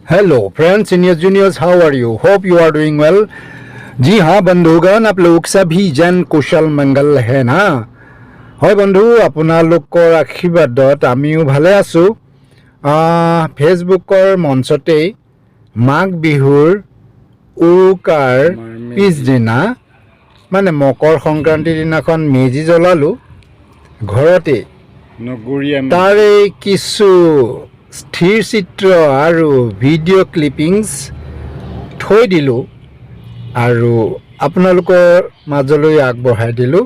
Hello friends, seniors, juniors, how are you? Hope you are doing well. जी हाँ बंधुगण, आप लोग सभी जन कुशल मंगल है ना? হয় বন্ধু, আপোনালোকৰ আশীৰ্বাদত আমিও ভালে আছোঁ। ফেচবুকৰ মঞ্চতেই মাঘ বিহুৰ উৰুকাৰ পিছদিনা মানে মকৰ সংক্ৰান্তিৰ দিনাখন মেজি জ্বলালোঁ ঘৰতে। তাৰে কিছু স্থিৰ চিত্ৰ আৰু ভিডিঅ' ক্লিপিংছ থৈ দিলোঁ আৰু আপোনালোকৰ মাজলৈ আগবঢ়াই দিলোঁ।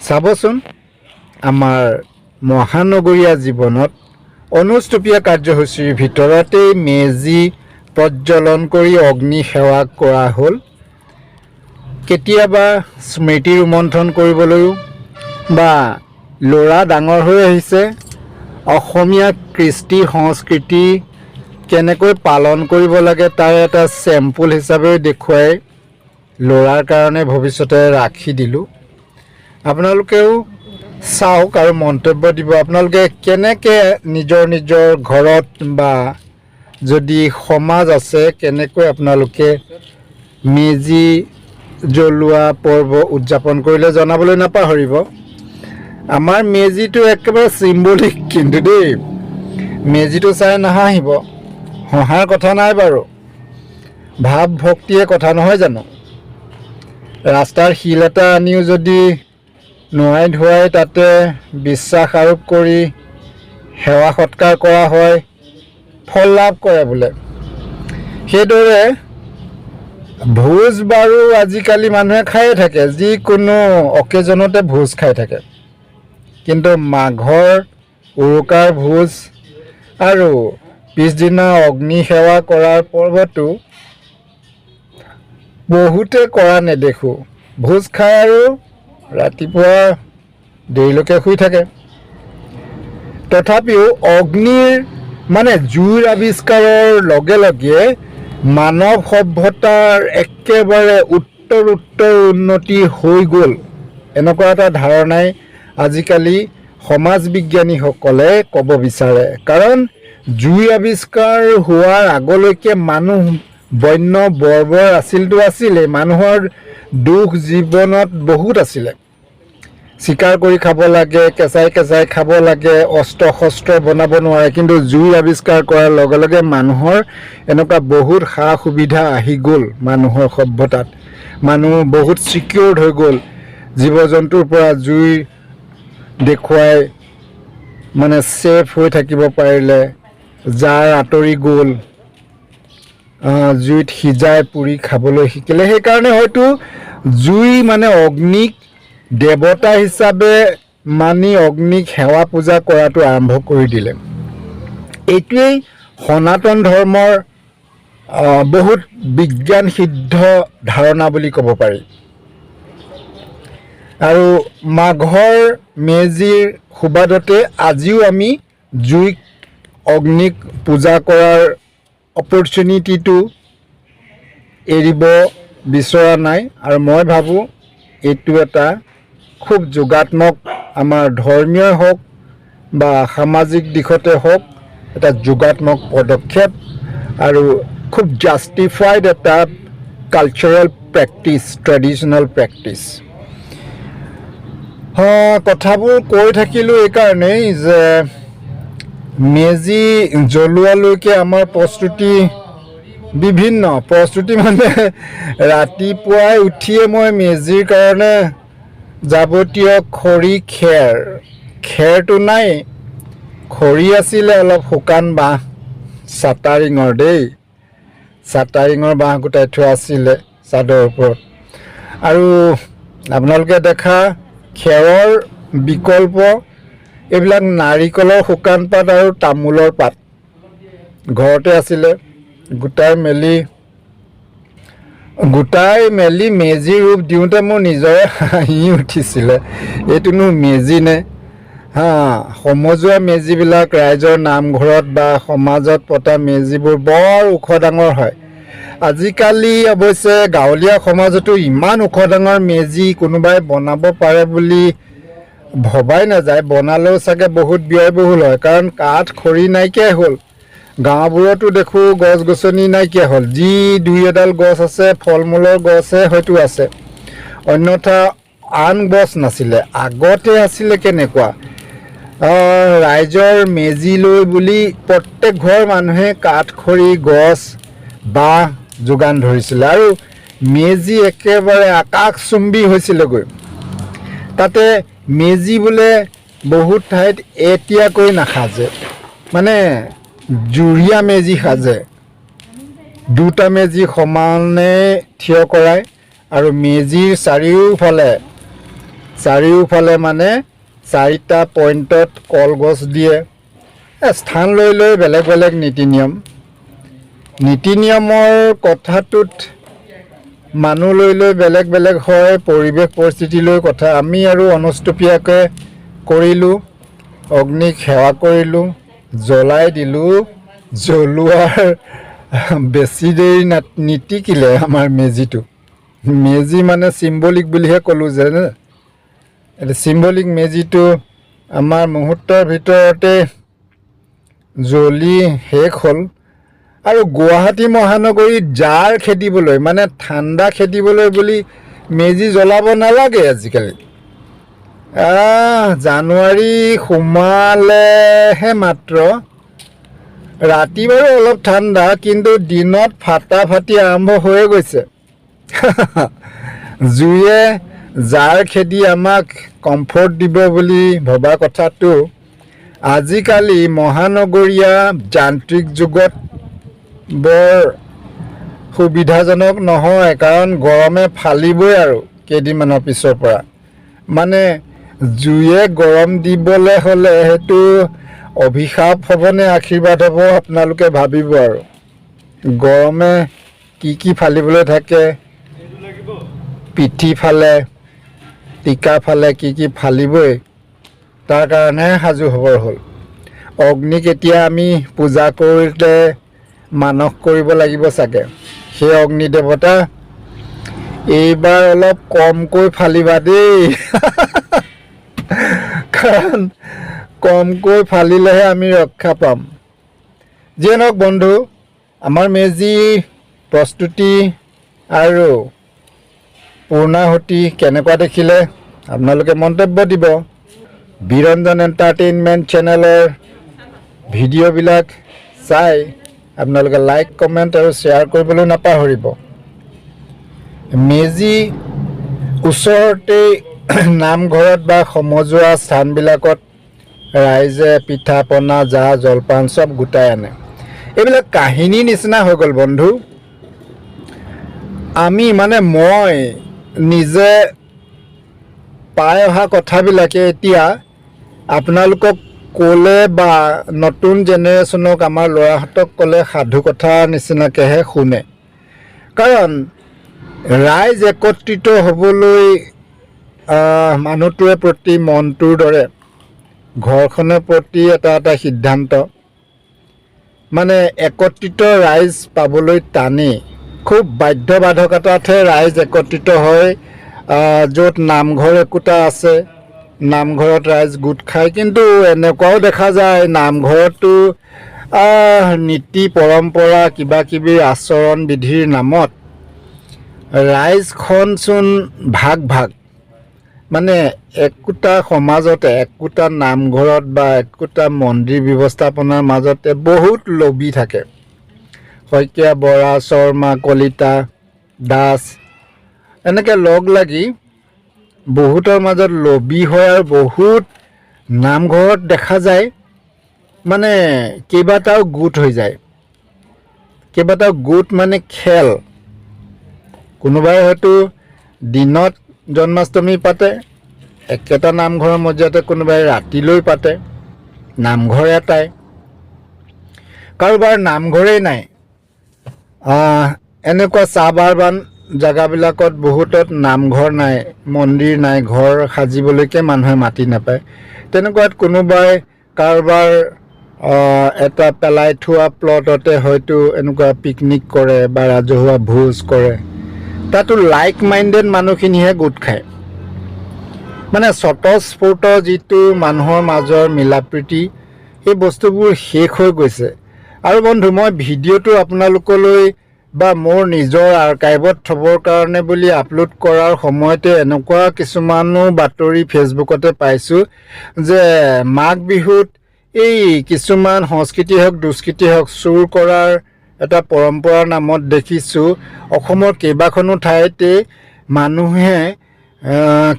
চাবচোন, আমাৰ মহানগৰীয়া জীৱনত অনুষ্টুপীয়া কাৰ্যসূচীৰ ভিতৰতেই মেজি প্ৰজ্বলন কৰি অগ্নি সেৱা কৰা হ'ল। কেতিয়াবা স্মৃতি ৰোমন্থন কৰিবলৈও বা ল'ৰা ডাঙৰ হৈ আহিছে, অসমীয়া কৃষ্টি সংস্কৃতি কেনেকৈ পালন কৰিব লাগে তাৰ এটা চেম্পুল হিচাপেও দেখুৱাই ল'ৰাৰ কাৰণে ভৱিষ্যতে ৰাখি দিলোঁ। আপোনালোকেও চাওক আৰু মন্তব্য দিব, আপোনালোকে কেনেকৈ নিজৰ নিজৰ ঘৰত বা যদি সমাজ আছে কেনেকৈ আপোনালোকে মেজি জ্বলোৱা পৰ্ব উদযাপন কৰিলে জনাবলৈ নাপাহৰিব। আমাৰ মেজিটো একেবাৰে চিম্বলিক, কিন্তু দেই মেজিটো চাই নাহাঁহিব, হহাৰ কথা নাই বাৰু, ভাৱ ভক্তিয়ে কথা নহয় জানো? ৰাস্তাৰ শিল এটা আনিও যদি নোৱাই ধুৱাই তাতে বিশ্বাস আৰোপ কৰি সেৱা সৎকাৰ কৰা হয়, ফল লাভ কৰে বোলে। সেইদৰে ভোজ বাৰু আজিকালি মানুহে খায়ে থাকে, যিকোনো অকেজনতে ভোজ খাই থাকে, কিন্তু মাঘৰ উৰুকাৰ ভোজ আৰু পিছদিনা অগ্নি সেৱা কৰাৰ পৰ্বটো বহুতে কৰা নেদেখোঁ। ভোজ খাই আৰু ৰাতিপুৱা দেৰিলৈকে শুই থাকে। তথাপিও অগ্নিৰ মানে জুইৰ আৱিষ্কাৰৰ লগে লগে মানৱ সভ্যতাৰ একেবাৰে উত্তৰ উন্নতি হৈ গ'ল, এনেকুৱা এটা ধাৰণাই আজিকালি সমাজ বিজ্ঞানীসকলে ক'ব বিচাৰে। কাৰণ জুই আৱিষ্কাৰ হোৱাৰ আগলৈকে মানুহ বন্য বৰ্বৰ আছিলেই, মানুহৰ দুখ জীৱনত বহুত আছিলে। চিকাৰ কৰি খাব লাগে, কেঁচাই খাব লাগে, অস্ত্ৰ শস্ত্ৰ বনাব নোৱাৰে, কিন্তু জুই আৱিষ্কাৰ কৰাৰ লগে লগে মানুহৰ এনেকুৱা বহুত সা সুবিধা আহি গ'ল। মানুহৰ সভ্যতাত মানুহ বহুত ছিকিউৰ্ড হৈ গ'ল। জীৱ জন্তুৰ পৰা জুই দেখুৱাই মানে ছেফ হৈ থাকিব পাৰিলে, জাৰ আঁতৰি গ'ল, জুইত সিজাই পুৰি খাবলৈ শিকিলে। সেইকাৰণে হয়তো জুই মানে অগ্নিক দেৱতা হিচাপে মানি অগ্নিক সেৱা পূজা কৰাটো আৰম্ভ কৰি দিলে। এইটোৱেই সনাতন ধৰ্মৰ বহুত বিজ্ঞান সিদ্ধ ধাৰণা বুলি ক'ব পাৰি। আৰু মাঘৰ মেজিৰ সুবাদতে আজিও আমি জুইক অগ্নিক পূজা কৰাৰ অপৰচুনিটিটো এৰিব বিচৰা নাই। আৰু মই ভাবোঁ এইটো এটা খুব যোগাত্মক, আমাৰ ধৰ্মীয় হওক বা সামাজিক দিশতে হওক, এটা যোগাত্মক পদক্ষেপ আৰু খুব জাষ্টিফাইড এটা কালচাৰেল প্ৰেক্টিছ, ট্ৰেডিশ্যনেল প্ৰেক্টিছ। কথাবোৰ কৈ থাকিলোঁ এইকাৰণেই যে মেজি জ্বলোৱালৈকে আমাৰ বিভিন্ন প্ৰস্তুতি মানে ৰাতিপুৱাই উঠিয়ে মই মেজিৰ কাৰণে যাৱতীয় খৰি খেৰটো নাই, খৰি আছিলে অলপ শুকান বাঁহ, চাটাৰিঙৰ বাঁহ গোটাই থোৱা আছিলে চাদৰ ওপৰত। আৰু আপোনালোকে দেখা খেৰৰ বিকল্প এইবিলাক নাৰিকলৰ শুকান পাত আৰু তামোলৰ পাত ঘৰতে আছিলে। গোটাই মেলি মেজি ৰূপ দিওঁতে মোৰ নিজৰে হাঁহি উঠিছিলে, এইটোনো মেজি নে? সমজুৱা মেজিবিলাক ৰাইজৰ নামঘৰত বা সমাজত পতা মেজিবোৰ বৰ ওখ ডাঙৰ হয়। আজিকালি অৱশ্যে গাঁৱলীয়া সমাজতো ইমান ওখ ডাঙৰ মেজি কোনোবাই বনাব পাৰে বুলি ভবাই নাযায়। বনালেও চাগে বহুত ব্যয়বহুল হয়, কাৰণ কাঠ খৰি নাইকিয়াই হ'ল। গাঁওবোৰতো দেখোঁ গছ গছনি নাইকিয়া হ'ল, যি দুই এডাল গছ আছে ফল মূলৰ গছহে হয়তো আছে, অন্যথা আন গছ নাছিলে। আগতে আছিলে কেনেকুৱা, ৰাইজৰ মেজি লৈ বুলি প্ৰত্যেক ঘৰ মানুহে কাঠ খৰি গছ বাঁহ যোগান ধৰিছিলে আৰু মেজি একেবাৰে আকাশচুম্বী হৈছিলেগৈ। তাতে মেজি বোলে বহুত ঠাইত এতিয়াকৈ নাসাজে, মানে জুৰীয়া মেজি সাজে, দুটা মেজি সমানে থিয় কৰাই আৰু মেজিৰ চাৰিওফালে মানে 4টা পইণ্টত কলগছ দিয়ে। স্থান লৈ লৈ বেলেগ বেলেগ নীতি নিয়মৰ কথাটোত মানুহ লৈ লৈ বেলেগ বেলেগ হয়, পৰিৱেশ পৰিস্থিতি লৈ কথা। আমি আৰু অনুষ্টুপীয়াকৈ কৰিলোঁ, অগ্নিক সেৱা কৰিলোঁ, জ্বলাই দিলোঁ। জ্বলোৱাৰ বেছি দেৰি নিতিকিলে আমাৰ মেজিটো। মেজি মানে চিম্বলিক বুলিহে ক'লোঁ যে, চিম্বলিক মেজিটো আমাৰ মুহূৰ্তৰ ভিতৰতে জ্বলি শেষ হ'ল। আৰু গুৱাহাটী মহানগৰীত জাৰ খেদিবলৈ মানে ঠাণ্ডা খেদিবলৈ বুলি মেজি জ্বলাব নালাগে আজিকালি। জানুৱাৰী সোমালেহে মাত্ৰ, ৰাতি বাৰু অলপ ঠাণ্ডা, কিন্তু দিনত ফাটাফাটি আৰম্ভ হৈয়ে গৈছে। জুয়ে জাৰ খেদি আমাক কমফৰ্ট দিব বুলি ভবা কথাটো আজিকালি মহানগৰীয়া যান্ত্ৰিক যুগত বৰ সুবিধাজনক নহয়, কাৰণ গৰমে ফালিবই আৰু কেইদিনমানৰ পিছৰ পৰা। মানে জুয়ে গৰম দিবলৈ হ'লে সেইটো অভিশাপ হ'ব নে আশীৰ্বাদ হ'ব আপোনালোকে ভাবিব আৰু। গৰমে কি ফালিবলৈ থাকে, পিঠি ফালে, টিকা ফালে, কি ফালিবই, তাৰ কাৰণেহে সাজু হ'বৰ হ'ল। অগ্নিক এতিয়া আমি পূজা কৰিলে মানস কৰিব লাগিব চাগে। সেই অগ্নি দেৱতা এইবাৰ অলপ কমকৈ ফালিবা দেই। কাৰণ কমকৈ ফালিলেহে আমি ৰক্ষা পাম। যিয়ে নহওক বন্ধু, আমাৰ মেজি প্ৰস্তুতি আৰু পূৰ্ণাহুতি কেনেকুৱা দেখিলে আপোনালোকে মন্তব্য দিব। বিৰঞ্জন এণ্টাৰটেইনমেণ্ট চেনেলৰ ভিডিঅ'বিলাক চাই আপোনালোকে লাইক কমেণ্ট আৰু শ্বেয়াৰ কৰিবলৈ নাপাহৰিব। মেজি ওচৰতেই নামঘৰত বা সমজুৱা স্থানবিলাকত ৰাইজে পিঠা পনা জা জলপান চব গোটাই আনে। এইবিলাক কাহিনী নিচিনা হৈ গ'ল বন্ধু। আমি মানে মই নিজে পাই অহা কথাবিলাকে এতিয়া আপোনালোকক ক'লে বা নতুন জেনেৰেশ্যনক আমাৰ ল'ৰাহঁতক ক'লে সাধু কথা নিচিনাকৈহে শুনে। কাৰণ ৰাইজ একত্ৰিত হ'বলৈ মানুহটোৱে প্ৰতি মনটোৰ দৰে ঘৰখনৰ প্ৰতি এটা সিদ্ধান্ত, মানে একত্ৰিত ৰাইজ পাবলৈ টানেই। খুব বাধ্যবাধকতাতহে ৰাইজ একত্ৰিত হয়। য'ত নামঘৰ একোটা আছে, নামঘৰত ৰাইজ গোট খায়। কিন্তু এনেকুৱাও দেখা যায় নামঘৰতো নীতি পৰম্পৰা কিবাকিবি আচৰণ বিধিৰ নামত ৰাইজখনচোন ভাগ মানে একোটা সমাজতে, একোটা নামঘৰত বা একোটা মন্দিৰ ব্যৱস্থাপনাৰ মাজতে বহুত লবি থাকে। শইকীয়া, বৰা, শৰ্মা, কলিতা, দাস এনেকৈ লগ লাগি বহুতৰ মাজত লবি হয়। আৰু বহুত নামঘৰত দেখা যায় মানে কেইবাটাও গোট হৈ যায়। কেইবাটাও গোট মানে খেল। কোনোবাই হয়তো দিনত জন্মাষ্টমী পাতে, একেটা নামঘৰৰ মজিয়াতে কোনোবাই ৰাতিলৈ পাতে। নামঘৰ এটাই, কাৰোবাৰ নামঘৰেই নাই। এনেকুৱা চাহ বাৰবান জেগাবিলাকত বহুতত নামঘৰ নাই, মন্দিৰ নাই, ঘৰ সাজিবলৈকে মানুহে মাটি নাপায়। তেনেকুৱাত কোনোবাই কাৰোবাৰ এটা পেলাই থোৱা প্লটতে হয়তো এনেকুৱা পিকনিক কৰে বা ৰাজহুৱা ভোজ কৰে। তাতো লাইক মাইণ্ডেড মানুহখিনিহে গোট খায়। মানে স্বতঃস্ফূৰ্ত যিটো মানুহৰ মাজৰ মিলা প্ৰীতি, সেই বস্তুবোৰ শেষ হৈ গৈছে। আৰু বন্ধু মই ভিডিঅ'টো আপোনালোকলৈ বা মোৰ নিজৰ আৰ্কাইভত থবৰ কাৰণে বুলি আপলোড কৰাৰ সময়তে এনেকুৱা কিছুমানো বাতৰি ফেচবুকতে পাইছোঁ যে মাঘ বিহুত এই কিছুমান সংস্কৃতি হওক দুষ্কৃতি হওক চুৰ কৰাৰ এটা পৰম্পৰাৰ নামত দেখিছোঁ অসমৰ কেইবাখনো ঠাইতে মানুহে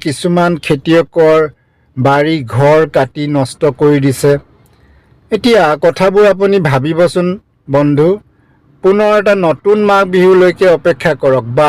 কিছুমান খেতিয়কৰ বাৰী ঘৰ কাটি নষ্ট কৰি দিছে। এতিয়া কথাবোৰ আপুনি ভাবিবচোন বন্ধু, পুনৰ এটা নতুন মাঘ বিহুলৈকে অপেক্ষা কৰক বা